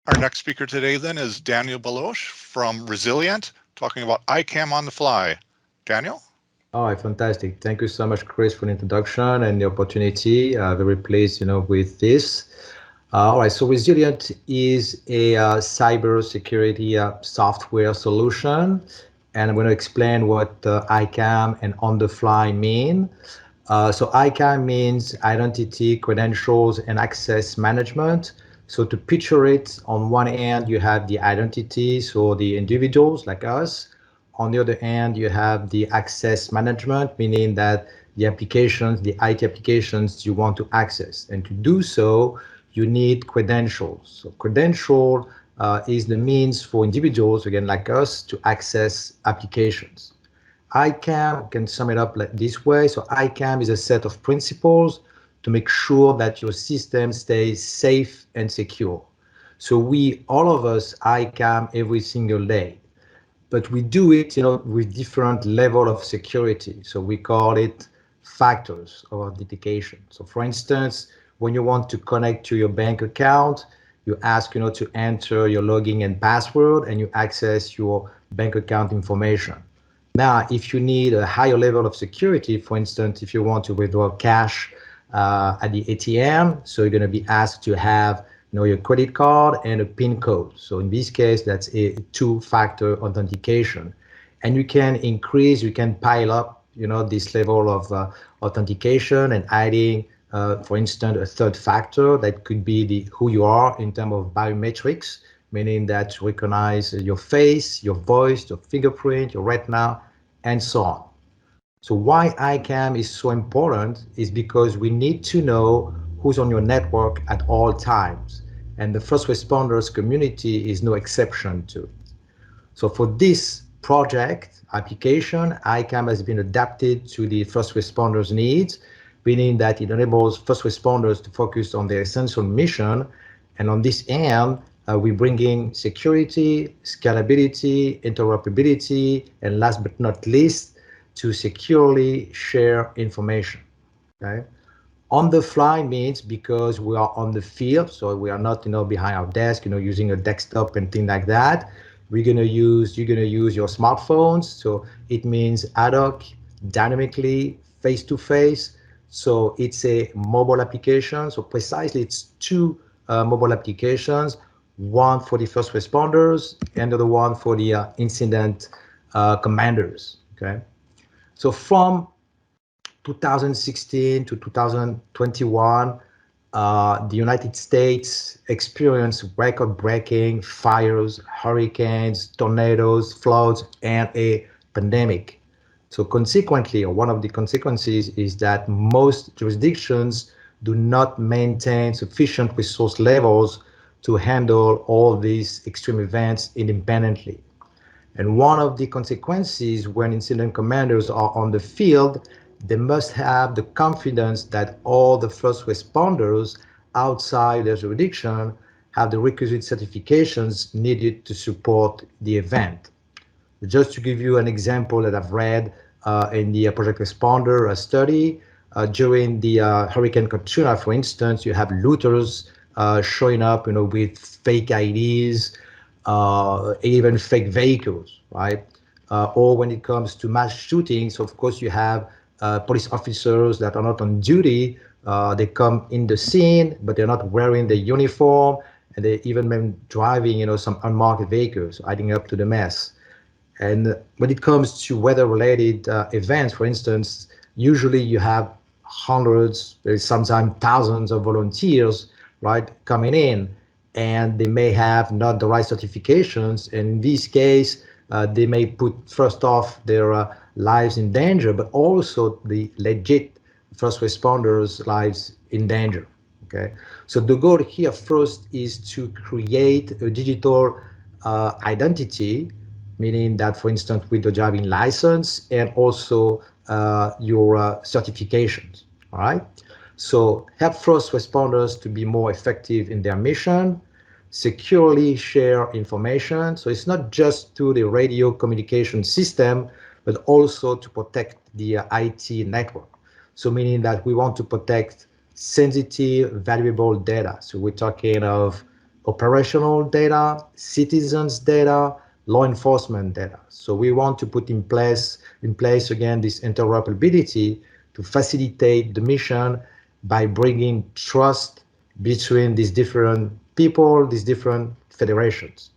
Our next speaker today then is Daniel Baloche from Resilient, talking about ICAM-On-the-Fly. Daniel? Oh, fantastic. Thank you so much, Chris, for the introduction and the opportunity. Very pleased, with this. All right, so Resilient is a cybersecurity software solution, and I'm going to explain what ICAM and on-the-fly mean. So ICAM means identity, credentials, and access management. So to picture it, on one hand, you have the identity, so the individuals like us. On the other hand, you have the access management, meaning that the applications, the IT applications you want to access. And to do so, you need credentials. So credential is the means for individuals, again, like us, to access applications. ICAM can sum it up like this way. So ICAM is a set of principles to make sure that your system stays safe and secure. So we, all of us, ICAM every single day, but we do it, with different level of security. So we call it factors of authentication. So for instance, when you want to connect to your bank account, you ask, to enter your login and password, and you access your bank account information. Now, if you need a higher level of security, for instance, if you want to withdraw cash at the ATM, so you're going to be asked to have your credit card and a PIN code. So in this case, that's a two-factor authentication. And you can increase, you can pile up, this level of authentication and adding, for instance, a third factor that could be who you are in terms of biometrics, meaning that you recognize your face, your voice, your fingerprint, your retina, and so on. So why ICAM is so important is because we need to know who's on your network at all times. And the first responders community is no exception to it. So for this project application, ICAM has been adapted to the first responders' needs, meaning that it enables first responders to focus on their essential mission. And on this end, we bring in security, scalability, interoperability, and last but not least, to securely share information. Okay? On the fly means because we are on the field, so we are not, behind our desk, using a desktop and things like that. You're gonna use your smartphones, so it means ad hoc, dynamically, face to face. So it's a mobile application. So precisely, it's two mobile applications, one for the first responders and the other one for the incident commanders. Okay. So from 2016 to 2021, the United States experienced record-breaking fires, hurricanes, tornadoes, floods, and a pandemic. So consequently, or one of the consequences is that most jurisdictions do not maintain sufficient resource levels to handle all these extreme events independently. And one of the consequences when incident commanders are on the field, they must have the confidence that all the first responders outside their jurisdiction have the requisite certifications needed to support the event. Just to give you an example that I've read in the Project Responder study, during the Hurricane Katrina, for instance, you have looters showing up, with fake IDs, even fake vehicles, right? Or when it comes to mass shootings, of course, you have police officers that are not on duty. They come in the scene, but they're not wearing the uniform, and they even been driving, some unmarked vehicles, adding up to the mess. And when it comes to weather-related events, for instance, usually you have hundreds, sometimes thousands of volunteers, right, coming in, and they may have not the right certifications. And in this case, they may put first off their lives in danger, but also the legit first responders' lives in danger. Okay, so the goal here first is to create a digital identity, meaning that, for instance, with the driving license and also your certifications. All right. So help first responders to be more effective in their mission, securely share information. So it's not just through the radio communication system, but also to protect the IT network. So meaning that we want to protect sensitive, valuable data. So we're talking of operational data, citizens data, law enforcement data. So we want to put in place again this interoperability to facilitate the mission by bringing trust between these different people, these different federations.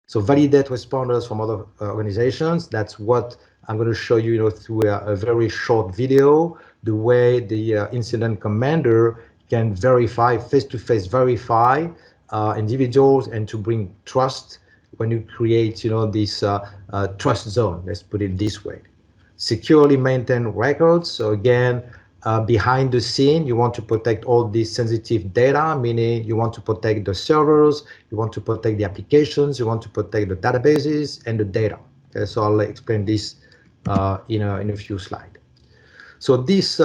So validate responders from other organizations. That's what I'm going to show you, through a very short video, the way the incident commander can verify, face-to-face verify individuals, and to bring trust when you create, this trust zone. Let's put it this way. Securely maintain records. So again, behind the scene, you want to protect all this sensitive data, meaning you want to protect the servers, you want to protect the applications, you want to protect the databases and the data. Okay, so I'll explain this in a few slides. So this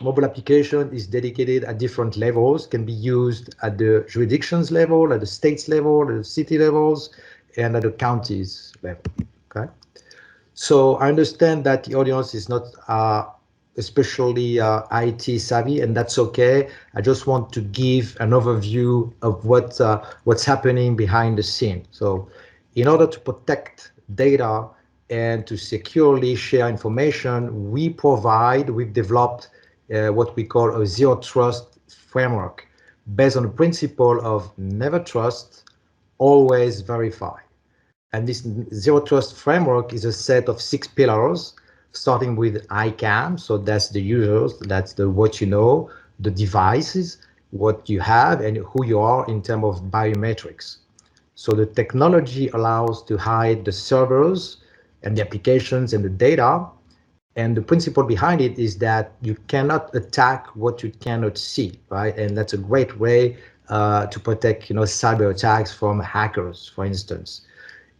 mobile application is dedicated at different levels, can be used at the jurisdictions level, at the states level, at the city levels, and at the counties level. Okay. So I understand that the audience is not especially IT savvy, and that's okay. I just want to give an overview of what's happening behind the scene. So in order to protect data and to securely share information, we've developed what we call a zero trust framework based on the principle of never trust, always verify. And this zero trust framework is a set of 6 pillars, starting with ICAM. So that's the users, that's what you know, the devices, what you have, and who you are in terms of biometrics. So the technology allows to hide the servers and the applications and the data. And the principle behind it is that you cannot attack what you cannot see, right? And that's a great way to protect, cyber attacks from hackers, for instance.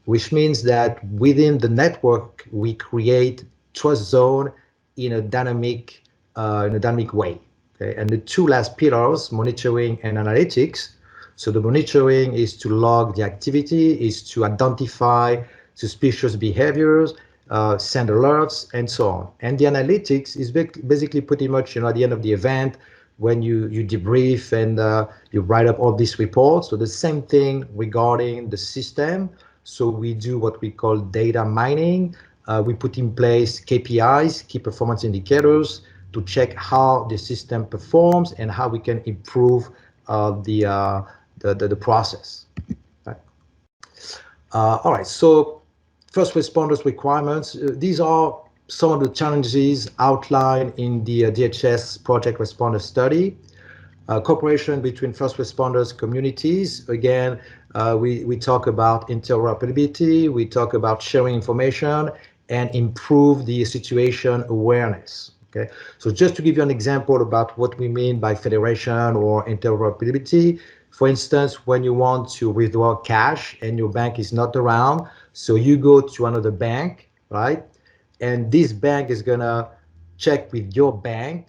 Which means that within the network, we create trust zone in a dynamic way. Okay? And the 2 last pillars, monitoring and analytics. So the monitoring is to log the activity, is to identify suspicious behaviors, send alerts, and so on. And the analytics is basically pretty much, at the end of the event, when you debrief and you write up all these reports. So the same thing regarding the system. So we do what we call data mining. We put in place KPIs, key performance indicators, to check how the system performs and how we can improve the process. Right. All right, so first responders requirements. These are some of the challenges outlined in the DHS Project Responder Study. Cooperation between first responders communities. Again, we talk about interoperability, we talk about sharing information, and improve the situation awareness. Okay, so just to give you an example about what we mean by federation or interoperability, for instance, when you want to withdraw cash and your bank is not around, so you go to another bank, right? And this bank is gonna check with your bank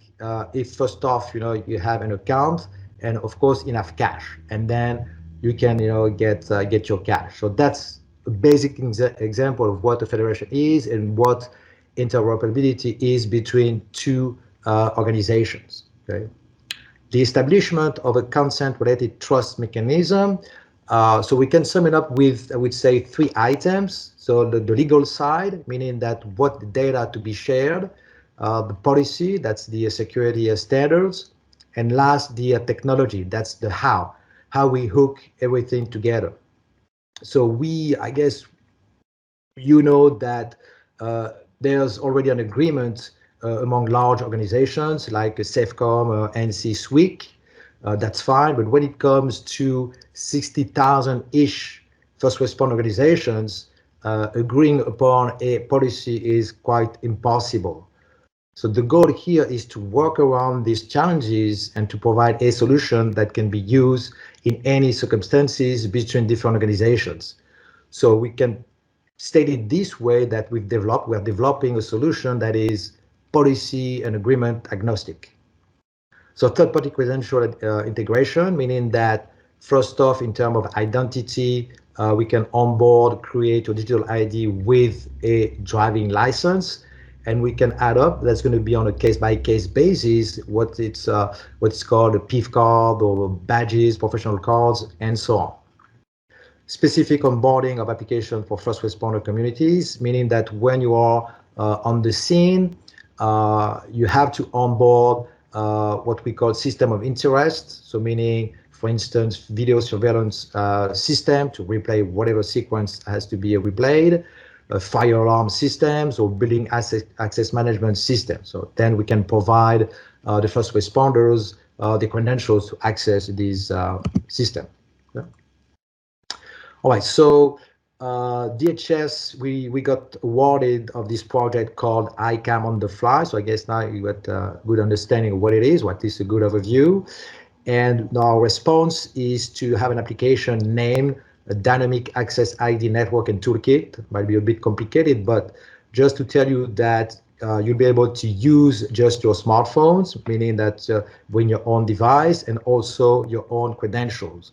if first off, you have an account and of course enough cash, and then you can, get your cash. So that's a basic example of what a federation is and what interoperability is between 2 organizations. Okay. The establishment of a consent-related trust mechanism. So we can sum it up with, I would say, 3 items. So the legal side, meaning that what data to be shared, the policy, that's the security standards, and last, the technology, that's the how we hook everything together. So I guess, that there's already an agreement among large organizations like SafeCom, NC SWIC, that's fine, but when it comes to 60,000-ish first responder organizations, agreeing upon a policy is quite impossible. So the goal here is to work around these challenges and to provide a solution that can be used in any circumstances between different organizations. So we can state it this way, that we're developing a solution that is policy and agreement agnostic. So third-party credential integration, meaning that first off, in terms of identity, we can onboard, create a digital ID with a driving license. and we can add up. That's going to be on a case-by-case basis, what's called a PIF card or badges, professional cards, and so on. Specific onboarding of application for first responder communities, meaning that when you are on the scene, you have to onboard what we call system of interest. So meaning, for instance, video surveillance system to replay whatever sequence has to be replayed, fire alarm systems, or building access management systems. So then we can provide the first responders the credentials to access these systems. Yeah. All right, so DHS, we got awarded of this project called ICAM-On-the-Fly. So I guess now you got a good understanding of what it is, or at least a good overview. And our response is to have an application named a Dynamic AccessID Network and Toolkit. It might be a bit complicated, but just to tell you that you'll be able to use just your smartphones, meaning that bring your own device and also your own credentials.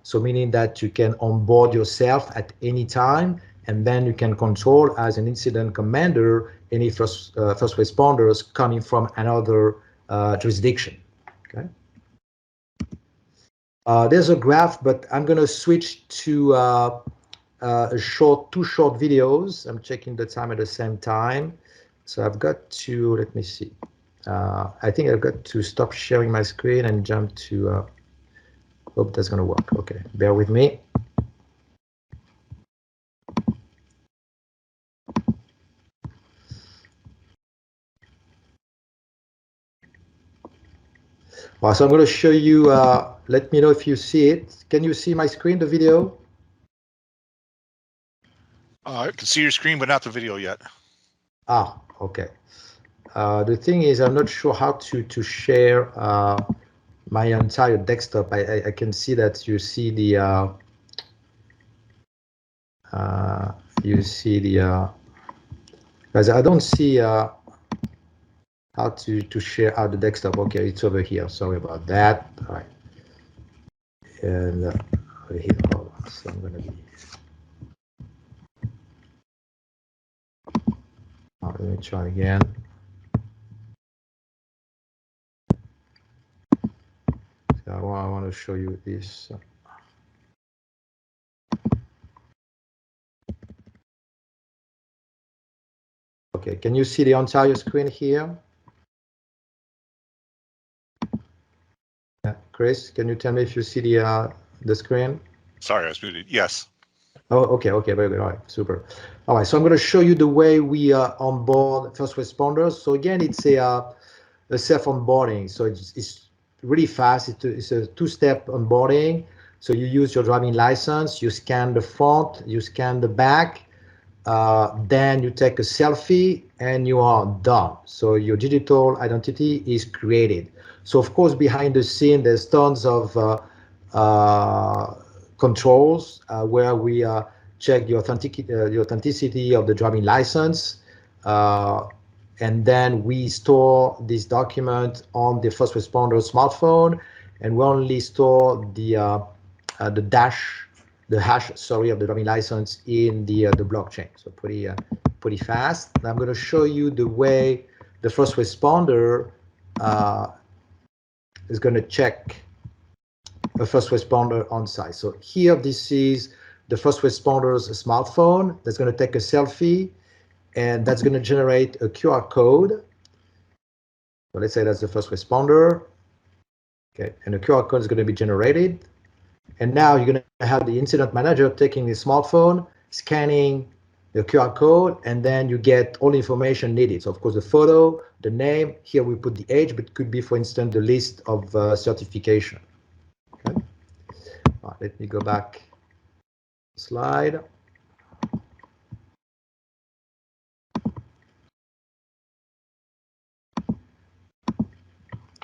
So meaning that you can onboard yourself at any time, and then you can control as an incident commander any first responders coming from another jurisdiction. Okay. There's a graph, but I'm going to switch to two short videos. I'm checking the time at the same time. So I've got to, let me see. I think I've got to stop sharing my screen and jump to, hope that's going to work. Okay, bear with me. Well, so I'm going to show you, let me know if you see it. Can you see my screen, the video? I can see your screen, but not the video yet. Ah, okay. The thing is, I'm not sure how to share my entire desktop. I can see that you see the guys, I don't see how to share out the desktop. Okay, it's over here. Sorry about that. All right. And over here. Oh, so I'm gonna be. Let me try again. So I want to show you this. Okay, can you see the entire screen here? Yeah, Chris, can you tell me if you see the screen? Sorry, I was muted. Yes. Oh, okay, very good. All right, super. All right, so I'm going to show you the way we onboard first responders. So again, it's a self-onboarding. So it's really fast. It's a two-step onboarding. So you use your driving license, you scan the front, you scan the back, then you take a selfie and you are done. So your digital identity is created. So of course, behind the scene, there's tons of controls where we check the authenticity of the driving license, and then we store this document on the first responder smartphone, and we only store the hash, sorry, of the driving license in the blockchain. So pretty fast. And I'm going to show you the way the first responder is going to check a first responder on site. So here, this is the first responder's smartphone that's going to take a selfie, and that's going to generate a QR code. So let's say that's the first responder. Okay, and the QR code is going to be generated. And now you're going to have the incident manager taking the smartphone, scanning the QR code, and then you get all the information needed. So of course, the photo, the name, here we put the age, but it could be, for instance, the list of certification. Okay. Right, let me go back slide.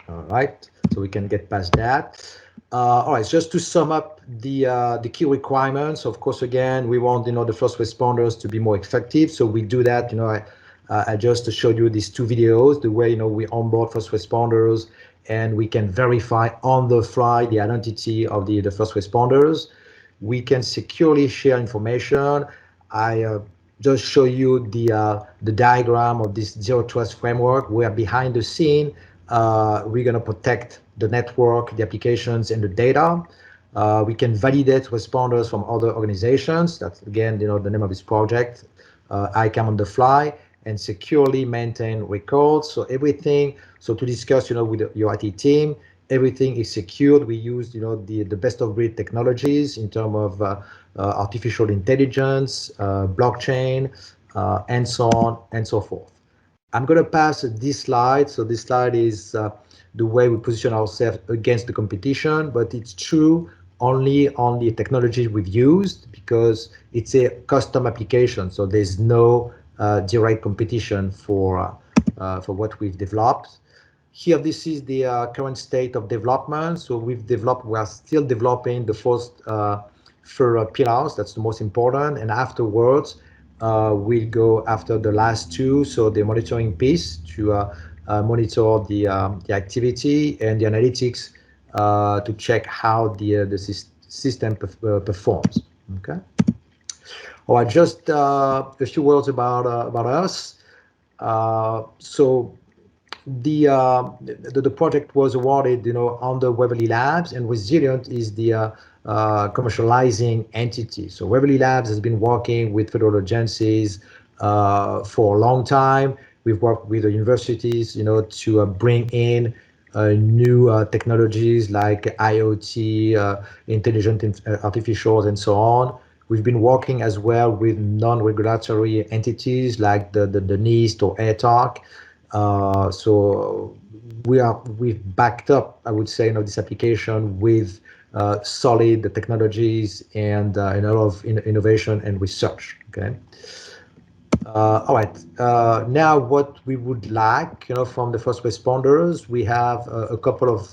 All right, so we can get past that. All right, just to sum up the key requirements. Of course, again, we want the first responders to be more effective. So we do that. I just showed you these two videos, the way we onboard first responders, and we can verify on the fly the identity of the first responders. We can securely share information. I just show you the diagram of this zero trust framework, where behind the scene, we're going to protect the network, the applications, and the data. We can validate responders from other organizations. That's, again, the name of this project, ICAM-On-the-Fly, and securely maintain records. So everything, so to discuss, with your IT team, everything is secured. We use, the best of breed technologies in terms of artificial intelligence, blockchain, and so on and so forth. I'm going to pass this slide. So this slide is the way we position ourselves against the competition, but it's true only on the technology we've used, because it's a custom application. So there's no direct competition for what we've developed. Here, this is the current state of development. So we are still developing the first four pillars. That's the most important. And afterwards, we'll go after the last two. So the monitoring piece to monitor the activity, and the analytics to check how the system performs. Okay. All right, just a few words about us. So the project was awarded, under Waverley Labs, and Resilient is the commercializing entity. So Waverley Labs has been working with federal agencies for a long time. We've worked with the universities, to bring in new technologies like IoT, intelligent artificials, and so on. We've been working as well with non-regulatory entities like the NIST or AirTalk. So we've backed up, I would say, this application with solid technologies and a lot of innovation and research. Okay. All right. Now, what we would like, from the first responders, we have a couple of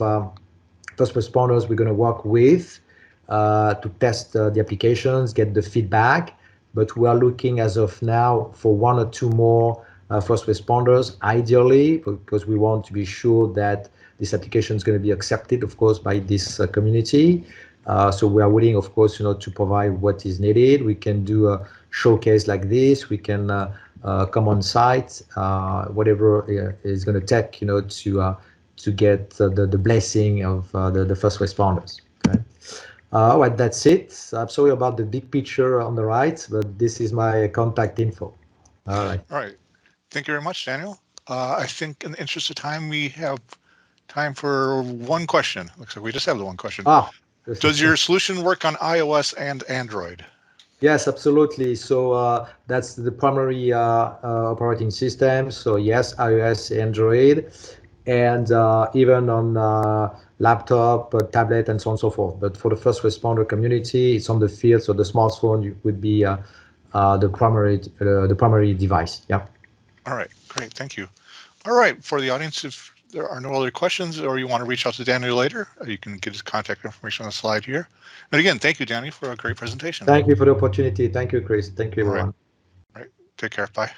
first responders we're going to work with to test the applications, get the feedback. But we are looking as of now for one or two more first responders, ideally, because we want to be sure that this application is going to be accepted, of course, by this community. So we are willing, of course, to provide what is needed. We can do a showcase like this. We can come on site, whatever is going to take, to get the blessing of the first responders. Okay. All right, that's it. I'm sorry about the big picture on the right, but this is my contact info. All right. All right. Thank you very much, Daniel. I think in the interest of time, we have time for one question. Looks like we just have the one question. Does your solution work on iOS and Android? Yes, absolutely. So that's the primary operating system. So yes, iOS, Android, and even on laptop, tablet, and so on and so forth. But for the first responder community, it's on the field. So the smartphone would be the primary device. Yeah. All right, great, thank you. All right, for the audience, if there are no other questions or you want to reach out to Daniel later, you can get his contact information on the slide here. And again, thank you, Daniel, for a great presentation. Thank you for the opportunity. Thank you, Chris. Thank you, everyone. All right, take care. Bye.